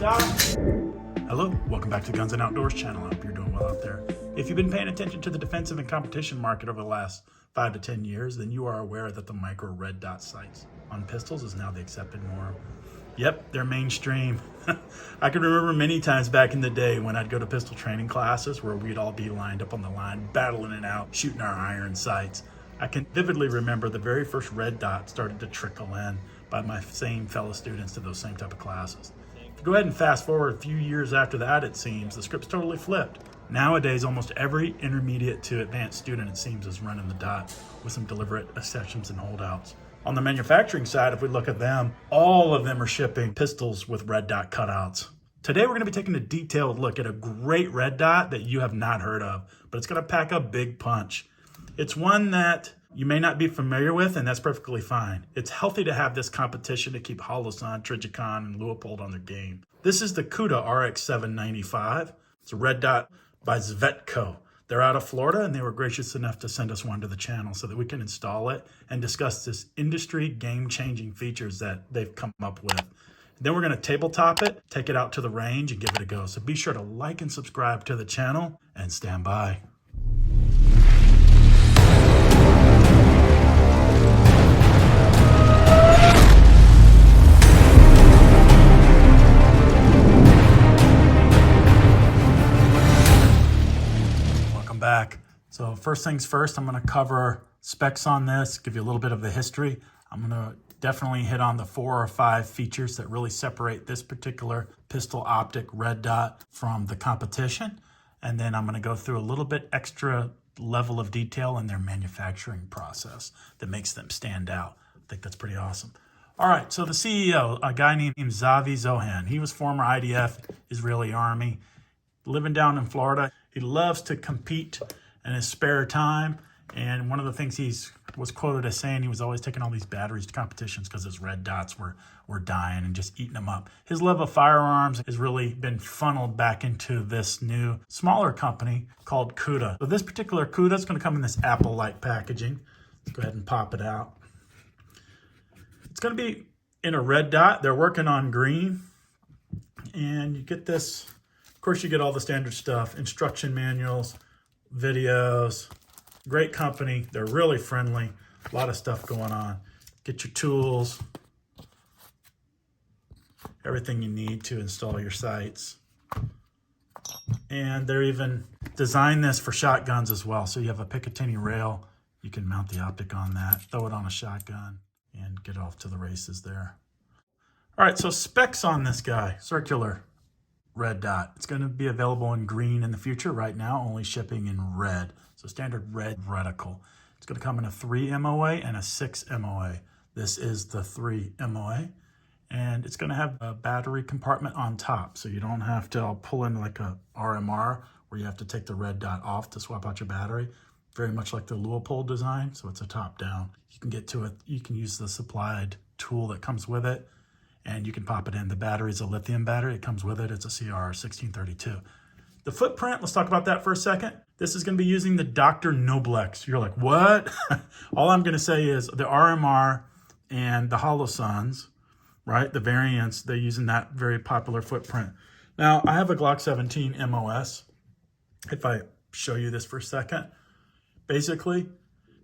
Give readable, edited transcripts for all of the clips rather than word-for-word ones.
Stop. Hello, welcome back to the Guns and Outdoors channel. I hope you're doing well out there. If you've been paying attention to the defensive and competition market over the last 5 to 10 years, then you are aware that the micro red dot sights on pistols is now the accepted norm. Yep, they're mainstream. I can remember many times back in the day when I'd go to pistol training classes where we'd all be lined up on the line, battling it out, shooting our iron sights. I can vividly remember the very first red dot started to trickle in by my same fellow students to those same type of classes. Go ahead and fast forward a few years after that, it seems, the script's totally flipped. Nowadays, almost every intermediate to advanced student, it seems, is running the dot with some deliberate accessions and holdouts. On the manufacturing side, if we look at them, all of them are shipping pistols with red dot cutouts. Today, we're gonna be taking a detailed look at a great red dot that you have not heard of, but it's gonna pack a big punch. It's one that you may not be familiar with, and that's perfectly fine. It's healthy to have this competition to keep Holosun, Trijicon, and Leupold on their game. This is the Cuda RX-795. It's a red dot by Zvetco. They're out of Florida, and they were gracious enough to send us one to the channel so that we can install it and discuss this industry game-changing features that they've come up with. Then we're gonna tabletop it, take it out to the range, and give it a go. So be sure to like and subscribe to the channel, and stand by. Back. So first things first, I'm going to cover specs on this, give you a little bit of the history. I'm going to definitely hit on the 4 or 5 features that really separate this particular pistol optic red dot from the competition. And then I'm going to go through a little bit extra level of detail in their manufacturing process that makes them stand out. I think that's pretty awesome. All right, so the CEO, a guy named Zavi Zohan, he was former IDF, Israeli Army, living down in Florida. He loves to compete in his spare time. And one of the things he's was quoted as saying, he was always taking all these batteries to competitions because his red dots were dying and just eating them up. His love of firearms has really been funneled back into this new, smaller company called Cuda. So this particular Cuda is going to come in this Apple-like packaging. Let's go ahead and pop it out. It's going to be in a red dot. They're working on green. And you get this. Of course, you get all the standard stuff, instruction manuals, videos, great company. They're really friendly, a lot of stuff going on. Get your tools, everything you need to install your sights. And they're even designed this for shotguns as well. So you have a Picatinny rail, you can mount the optic on that, throw it on a shotgun, and get off to the races there. All right, so specs on this guy, circular red dot. It's going to be available in green in the future. Right now, only shipping in red. So standard red reticle. It's going to come in a 3 MOA and a 6 MOA. This is the 3 MOA. And it's going to have a battery compartment on top. So you don't have to pull in like a RMR where you have to take the red dot off to swap out your battery. Very much like the Leupold design. So it's a top down. You can get to it. You can use the supplied tool that comes with it. And you can pop it in. The battery is a lithium battery. It comes with it. It's a CR1632. The footprint, let's talk about that for a second. This is going to be using the Dr. Noblex. You're like, what? All I'm going to say is the RMR and the Holosuns, right? The variants, they're using that very popular footprint. Now, I have a Glock 17 MOS. If I show you this for a second, basically,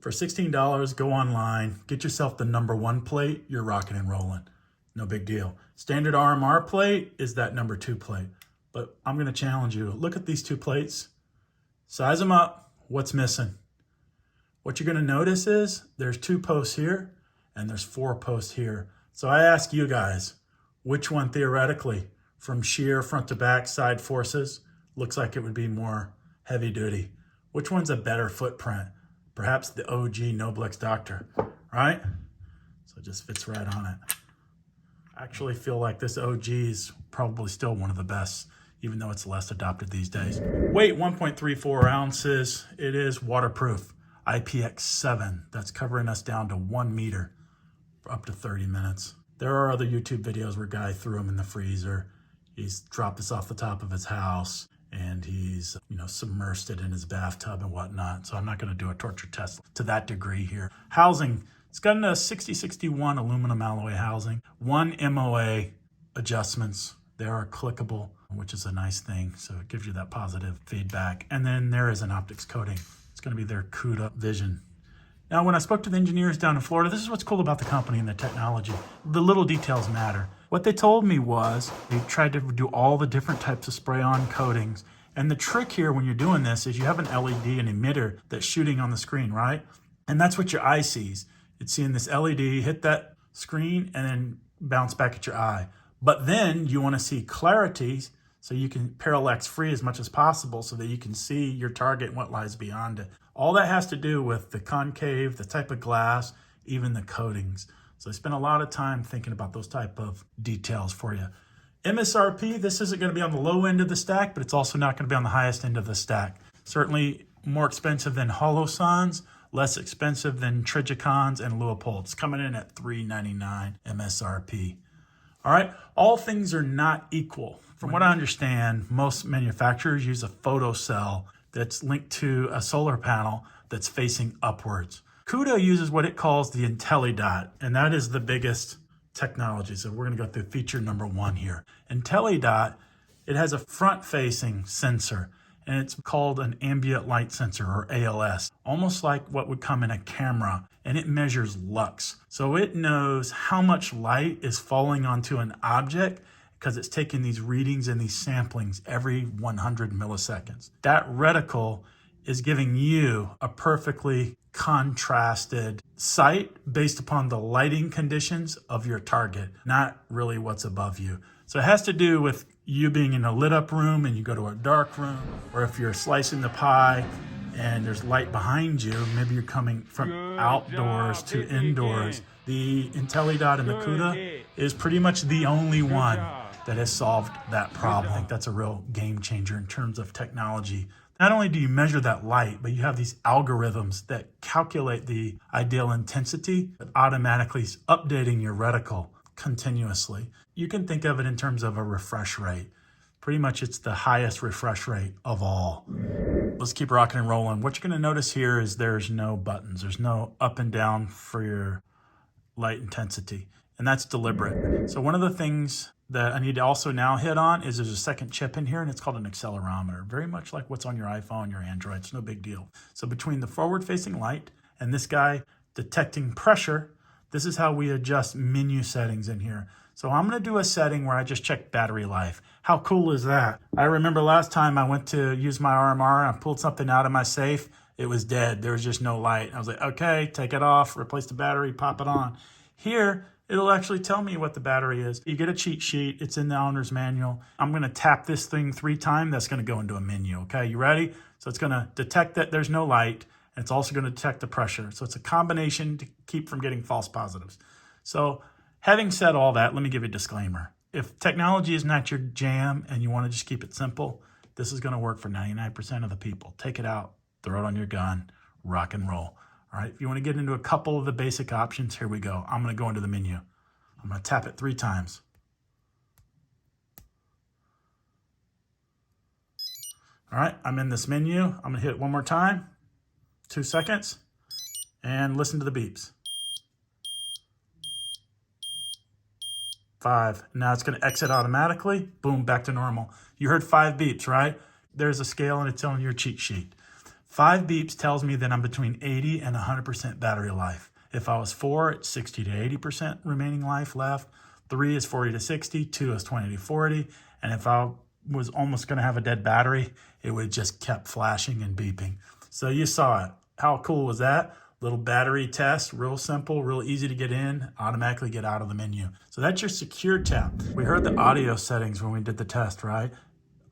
for $16, go online, get yourself the #1 plate, you're rocking and rolling. No big deal. Standard RMR plate is that #2 plate. But I'm going to challenge you. Look at these 2 plates. Size them up. What's missing? What you're going to notice is there's 2 posts here and there's 4 posts here. So I ask you guys, which one theoretically from sheer front to back side forces looks like it would be more heavy duty? Which one's a better footprint? Perhaps the OG Noblex Doctor, right? So it just fits right on it. I actually feel like this OG is probably still one of the best, even though it's less adopted these days. Weight 1.34 ounces. It is waterproof. IPX7. That's covering us down to 1 meter for up to 30 minutes. There are other YouTube videos where a guy threw them in the freezer. He's dropped this off the top of his house and he's, submersed it in his bathtub and whatnot. So I'm not going to do a torture test to that degree here. Housing. It's got a 6061 aluminum alloy housing, 1 MOA adjustments They are clickable, which is a nice thing. So it gives you that positive feedback. And then there is an optics coating. It's going to be their Cuda Vision. Now, when I spoke to the engineers down in Florida, this is what's cool about the company and the technology. The little details matter. What they told me was they tried to do all the different types of spray-on coatings. And the trick here when you're doing this is you have an LED, an emitter that's shooting on the screen, right? And that's what your eye sees. It's seeing this LED hit that screen and then bounce back at your eye. But then you want to see clarity so you can parallax free as much as possible so that you can see your target and what lies beyond it. All that has to do with the concave, the type of glass, even the coatings. So I spent a lot of time thinking about those type of details for you. MSRP, this isn't going to be on the low end of the stack, but it's also not going to be on the highest end of the stack. Certainly more expensive than Holosons, less expensive than Trigicons and Leupold. It's coming in at $399 MSRP. All right, all things are not equal. From what I understand, most manufacturers use a photocell that's linked to a solar panel that's facing upwards. Cuda uses what it calls the IntelliDot, and that is the biggest technology. So we're going to go through feature number 1 here. IntelliDot, it has a front-facing sensor, and it's called an ambient light sensor, or ALS, almost like what would come in a camera, and it measures lux. So it knows how much light is falling onto an object because it's taking these readings and these samplings every 100 milliseconds. That reticle is giving you a perfectly contrasted sight based upon the lighting conditions of your target, not really what's above you. So it has to do with you being in a lit up room and you go to a dark room, or if you're slicing the pie and there's light behind you, maybe you're coming from outdoors to indoors. The IntelliDot and the Cuda is pretty much the only one that has solved that problem. I think that's a real game changer in terms of technology. Not only do you measure that light, but you have these algorithms that calculate the ideal intensity that automatically is updating your reticle continuously. You can think of it in terms of a refresh rate. Pretty much it's the highest refresh rate of all. Let's keep rocking and rolling. What you're going to notice here is there's no buttons. There's no up and down for your light intensity, and that's deliberate. So one of the things that I need to also now hit on is there's a second chip in here, and it's called an accelerometer. Very much like what's on your iPhone, your Android. It's no big deal. So between the forward-facing light and this guy detecting pressure, this is how we adjust menu settings in here. So I'm going to do a setting where I just check battery life. How cool is that? I remember last time I went to use my RMR, I pulled something out of my safe. It was dead. There was just no light. I was like, okay, take it off, replace the battery, pop it on. Here, it'll actually tell me what the battery is. You get a cheat sheet. It's in the owner's manual. I'm going to tap this thing 3 times. That's going to go into a menu. Okay, you ready? So it's going to detect that there's no light, and it's also going to detect the pressure. So it's a combination to keep from getting false positives. So having said all that, let me give you a disclaimer. If technology is not your jam and you want to just keep it simple, this is going to work for 99% of the people. Take it out, throw it on your gun, rock and roll. All right, if you want to get into a couple of the basic options, here we go. I'm going to go into the menu. I'm going to tap it 3 times. All right, I'm in this menu. I'm going to hit it 1 more time, 2 seconds, and listen to the beeps. 5. Now it's going to exit automatically. Boom, back to normal. You heard 5 beeps, right? There's a scale and it's on your cheat sheet. 5 beeps tells me that I'm between 80 and 100% battery life. If I was 4, it's 60 to 80% remaining life left. 3 is 40 to 60. 2 is 20 to 40. And if I was almost going to have a dead battery, it would just kept flashing and beeping. So you saw it. How cool was that? Little battery test, real simple, real easy to get in, automatically get out of the menu. So that's your secure tap. We heard the audio settings when we did the test, right?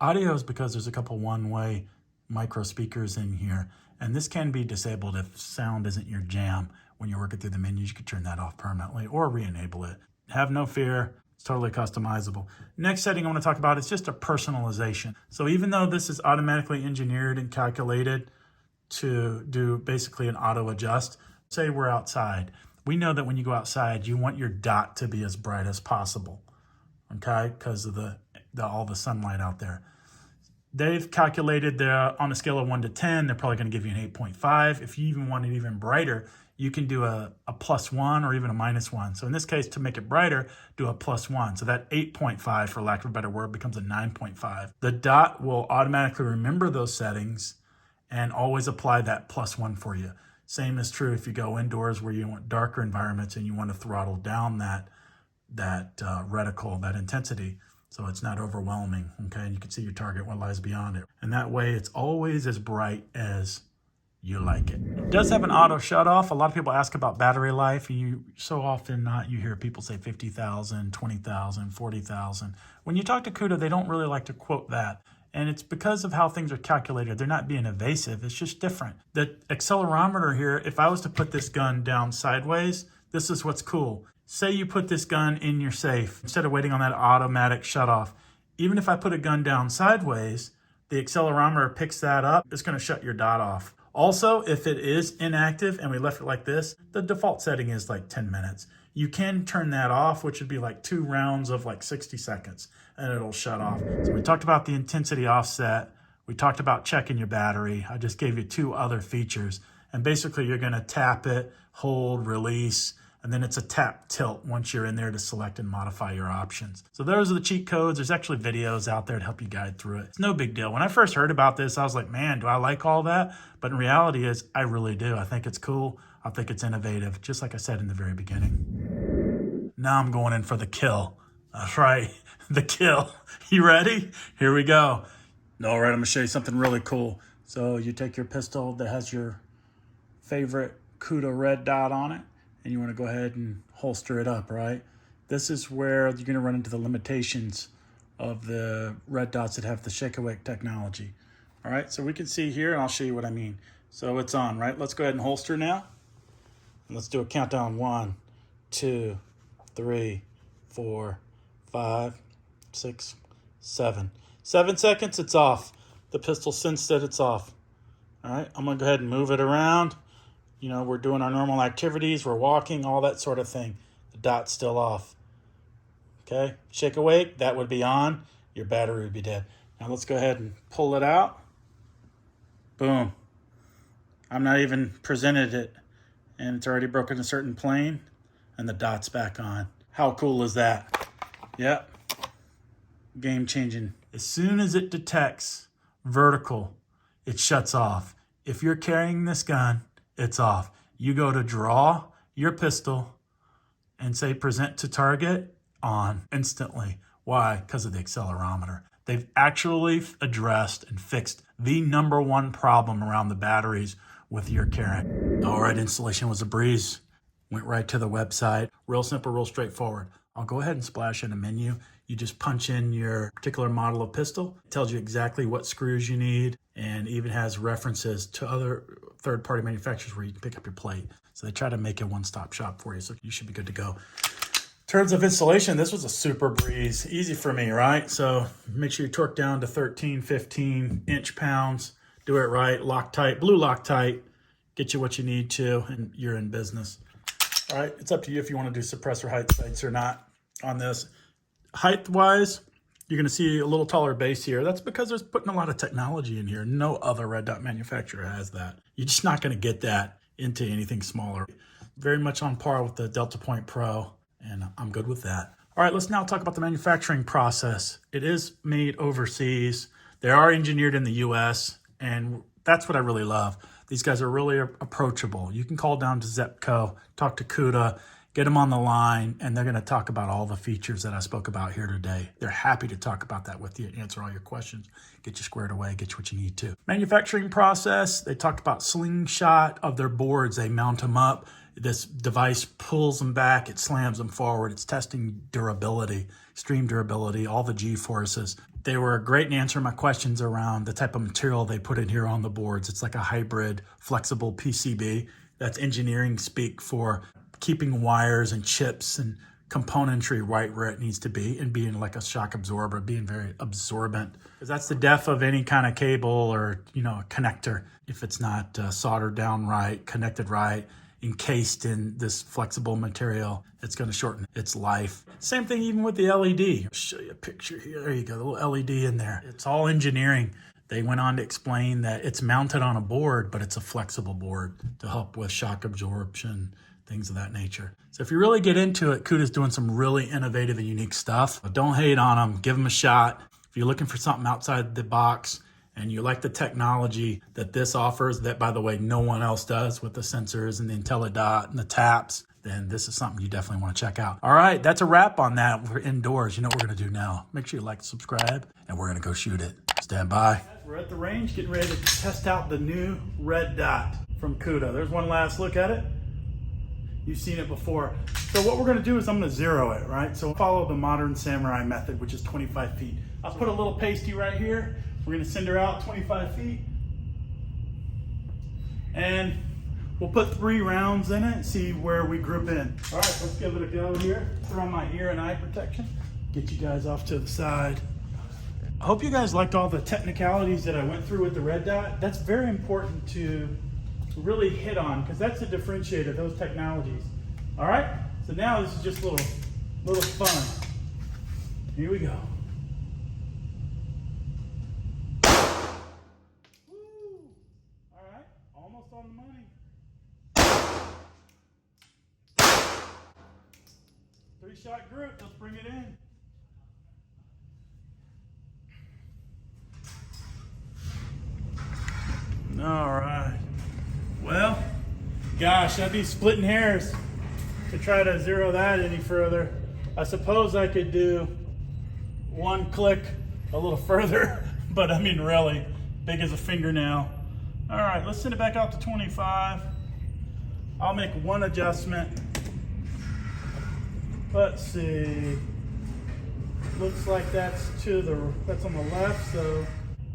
Audio is because there's a couple one-way micro speakers in here, and this can be disabled if sound isn't your jam. When you're working through the menus, you can turn that off permanently or re-enable it. Have no fear, it's totally customizable. Next setting I want to talk about is just a personalization. So even though this is automatically engineered and calculated to do basically an auto adjust, say we're outside. We know that when you go outside, you want your dot to be as bright as possible, okay? Because of all the sunlight out there. They've calculated on a scale of 1 to 10, they're probably going to give you an 8.5. If you even want it even brighter, you can do a +1 or even a -1. So in this case, to make it brighter, do a +1. So that 8.5, for lack of a better word, becomes a 9.5. The dot will automatically remember those settings and always apply that +1 for you. Same is true if you go indoors where you want darker environments and you want to throttle down that reticle, that intensity, so it's not overwhelming, okay? And you can see your target, what lies beyond it. And that way it's always as bright as you like it. It does have an auto shut off. A lot of people ask about battery life. You hear people say 50,000, 20,000, 40,000. When you talk to Cuda, they don't really like to quote that. And it's because of how things are calculated. They're not being evasive. It's just different. The accelerometer here, if I was to put this gun down sideways, this is what's cool. Say you put this gun in your safe instead of waiting on that automatic shut off. Even if I put a gun down sideways, the accelerometer picks that up. It's going to shut your dot off. Also, if it is inactive and we left it like this, the default setting is like 10 minutes. You can turn that off, which would be like 2 rounds of like 60 seconds, and it'll shut off. So we talked about the intensity offset. We talked about checking your battery. I just gave you 2 other features. And basically you're gonna tap it, hold, release, and then it's a tap tilt once you're in there to select and modify your options. So those are the cheat codes. There's actually videos out there to help you guide through it. It's no big deal. When I first heard about this, I was like, man, do I like all that? But in reality is, I really do. I think it's cool. I think it's innovative, just like I said in the very beginning. Now I'm going in for the kill. That's right, the kill. You ready? Here we go. All right, I'm gonna show you something really cool. So you take your pistol that has your favorite Cuda red dot on it, and you want to go ahead and holster it up, right? This is where you're going to run into the limitations of the red dots that have the shake-awake technology. All right, so we can see here, and I'll show you what I mean. So it's on, right? Let's go ahead and holster now. And let's do a countdown. 1, 2, 3, 4, 5, 6, 7. 7 seconds, it's off. The pistol sensed that it's off. All right, I'm going to go ahead and move it around. You know, we're doing our normal activities, we're walking, all that sort of thing. The dot's still off. Okay, shake awake, that would be on. Your battery would be dead. Now let's go ahead and pull it out. Boom. I'm not even presented it, and it's already broken a certain plane, and the dot's back on. How cool is that? Yep. Game changing. As soon as it detects vertical, it shuts off. If you're carrying this gun, it's off. You go to draw your pistol and say present to target, on instantly. Why? Because of the accelerometer. They've actually addressed and fixed the #1 problem around the batteries with your carrying. All right, installation was a breeze. Went right to the website. Real simple, real straightforward. I'll go ahead and splash in a menu. You just punch in your particular model of pistol. It tells you exactly what screws you need, and even has references to other third-party manufacturers where you can pick up your plate. So they try to make a one-stop shop for you, so you should be good to go. In terms of installation, this was a super breeze. Easy for me, right? So make sure you torque down to 13, 15 inch-pounds. Do it right, Loctite, blue Loctite. Get you what you need to, and you're in business. All right, it's up to you if you want to do suppressor height sights or not on this. Height-wise, you're going to see a little taller base here. That's because there's putting a lot of technology in here. No other red dot manufacturer has that. You're just not going to get that into anything smaller. Very much on par with the Delta Point Pro, and I'm good with that. All right, let's now talk about the manufacturing process. It is made overseas. They are engineered in the US, and that's what I really love. These guys are really approachable. You can call down to Zepco, talk to Cuda, get them on the line, and they're going to talk about all the features that I spoke about here today. They're happy to talk about that with you, answer all your questions, get you squared away, get you what you need to. Manufacturing process, they talked about slingshot of their boards. They mount them up. This device pulls them back. It slams them forward. It's testing durability, extreme durability, all the G-forces. They were great in answering my questions around the type of material they put in here on the boards. It's like a hybrid flexible PCB. That's engineering speak for keeping wires and chips and componentry right where it needs to be, and being like a shock absorber, being very absorbent. Because that's the def of any kind of cable or, a connector. If it's not soldered down right, connected right, encased in this flexible material. It's going to shorten its life. Same thing even with the LED. I'll show you a picture here. There you go, the little LED in there. It's all engineering. They went on to explain that it's mounted on a board, but it's a flexible board to help with shock absorption, things of that nature. So if you really get into it, Cuda's doing some really innovative and unique stuff. But don't hate on them, give them a shot. If you're looking for something outside the box and you like the technology that this offers, that by the way, no one else does with the sensors and the IntelliDot and the taps, then this is something you definitely want to check out. All right, that's a wrap on that. We're indoors. You know what we're gonna do now. Make sure you like, subscribe, and we're gonna go shoot it. Stand by. We're at the range getting ready to test out the new red dot from Cuda. There's one last look at it. You've seen it before. So what we're gonna do is I'm gonna zero it, right? So follow the modern samurai method, which is 25 feet. I'll put a little pasty right here. We're gonna send her out 25 feet. And we'll put 3 rounds in it and see where we group in. All right, let's give it a go here. Throw on my ear and eye protection. Get you guys off to the side. I hope you guys liked all the technicalities that I went through with the red dot. That's very important to really hit on because that's the differentiator, those technologies. All right, so now this is just a little fun. Here we go. Woo! All right, almost on the money. 3-shot group, let's bring it in. All right. Well, gosh, I'd be splitting hairs to try to zero that any further. I suppose I could do one click a little further, but I mean, really, big as a fingernail. All right, let's send it back out to 25. I'll make one adjustment. Let's see. Looks like that's on the left, so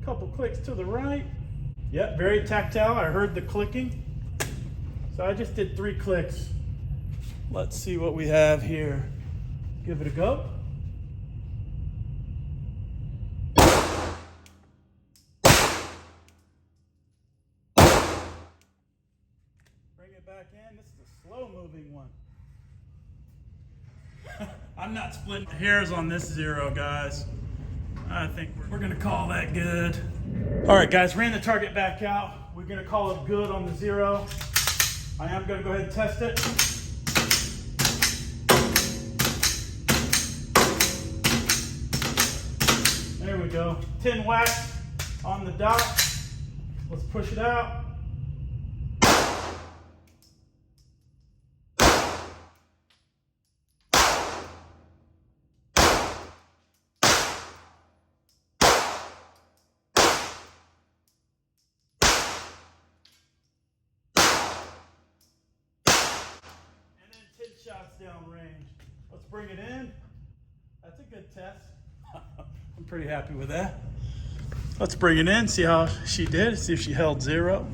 a couple clicks to the right. Yep, very tactile. I heard the clicking. So I just did 3 clicks. Let's see what we have here. Give it a go. Bring it back in. This is a slow moving one. I'm not splitting hairs on this zero, guys. I think we're gonna call that good. All right, guys, ran the target back out. We're gonna call it good on the zero. I am gonna go ahead and test it. There we go. 10 whacks on the dot. Let's push it out. Shots downrange. Let's bring it in. That's a good test. I'm pretty happy with that. Let's bring it in, see how she did, see if she held zero.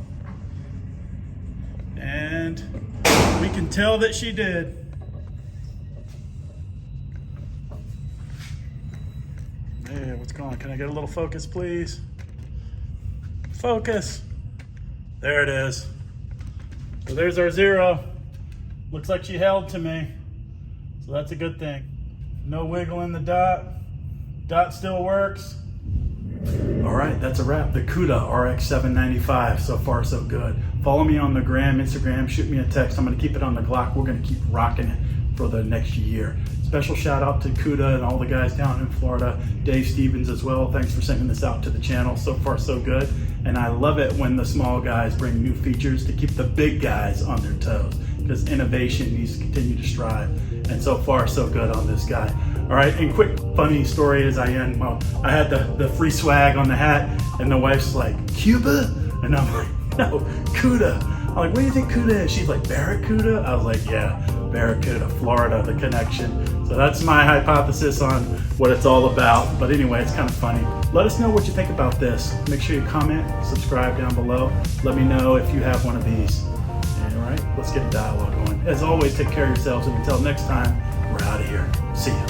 And we can tell that she did. Hey, what's going on? Can I get a little focus, please? Focus. There it is. So there's our zero. Looks like she held to me, so that's a good thing. No wiggle in the dot. Dot still works. All right, that's a wrap. The Cuda RX-795. So far, so good. Follow me on the gram, Instagram. Shoot me a text. I'm going to keep it on the Glock. We're going to keep rocking it for the next year. Special shout out to Cuda and all the guys down in Florida. Dave Stevens as well. Thanks for sending this out to the channel. So far, so good. And I love it when the small guys bring new features to keep the big guys on their toes, because innovation needs to continue to strive. And so far, so good on this guy. All right, and quick funny story as I end. Well, I had the free swag on the hat, and the wife's like, Cuba? And I'm like, no, Cuda. I'm like, what do you think Cuda is? She's like, Barracuda? I was like, yeah, Barracuda, Florida, the connection. So that's my hypothesis on what it's all about. But anyway, it's kind of funny. Let us know what you think about this. Make sure you comment, subscribe down below. Let me know if you have one of these. All right, let's get a dialogue going. As always, take care of yourselves, and until next time, we're out of here. See ya.